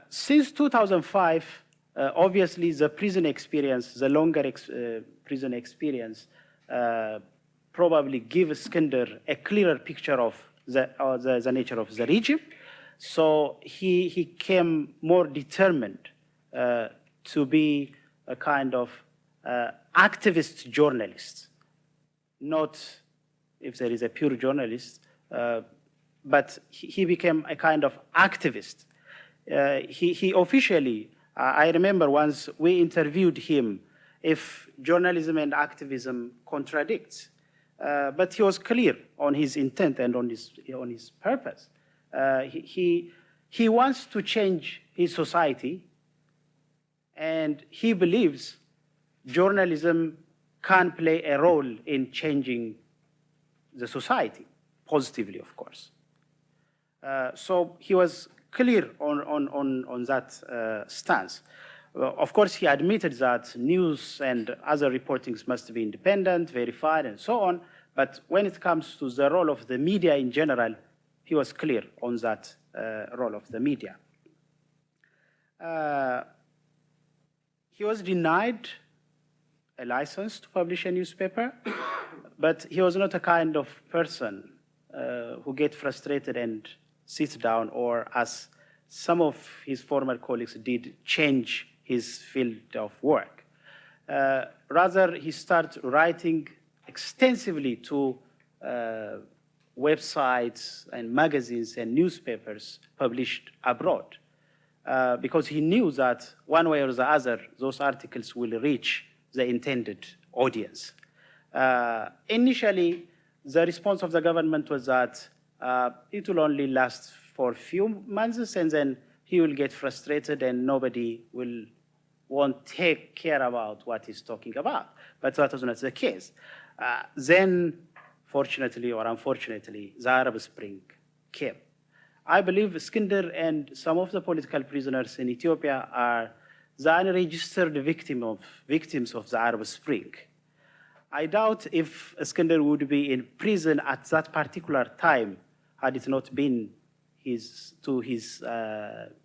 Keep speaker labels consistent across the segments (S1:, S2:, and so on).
S1: Since 2005, obviously the prison experience, the longer prison experience, probably gives Eskinder a clearer picture of the nature of the regime. So he came more determined to be a kind of activist journalist, not if there is a pure journalist, but he became a kind of activist. He officially, I remember once we interviewed him if journalism and activism contradict, but he was clear on his intent and on his purpose. He wants to change his society, and he believes journalism can play a role in changing the society, positively, of course. So he was clear on that stance. Of course, he admitted that news and other reportings must be independent, verified, and so on. But when it comes to the role of the media in general, he was clear on that role of the media. He was denied a license to publish a newspaper, but he was not a kind of person who gets frustrated and sits down, or as some of his former colleagues did, change his field of work. Rather, he started writing extensively to websites and magazines and newspapers published abroad, because he knew that one way or the other, those articles will reach the intended audience. Initially, the response of the government was that it will only last for a few months, and then he will get frustrated and nobody won't take care about what he's talking about. But that was not the case. Then, fortunately or unfortunately, the Arab Spring came. I believe Eskinder and some of the political prisoners in Ethiopia are the unregistered victims of the Arab Spring. I doubt if Eskinder would be in prison at that particular time had it not been his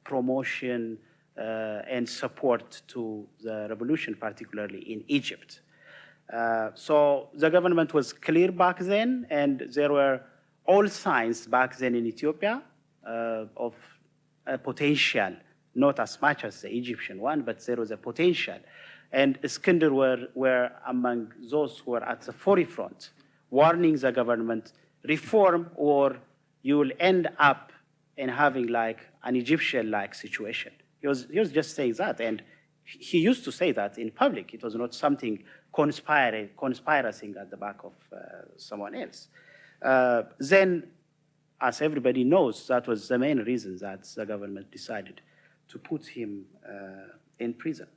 S1: promotion and support to the revolution, particularly in Egypt. So the government was clear back then, and there were all signs back then in Ethiopia of a potential, not as much as the Egyptian one, but there was a potential. And Eskinder were among those who were at the forefront, warning the government, reform or you will end up in having like an Egyptian-like situation. He was just saying that, and he used to say that in public. It was not something conspiring at the back of someone else. Then, as everybody knows, that was the main reason that the government decided to put him in prison.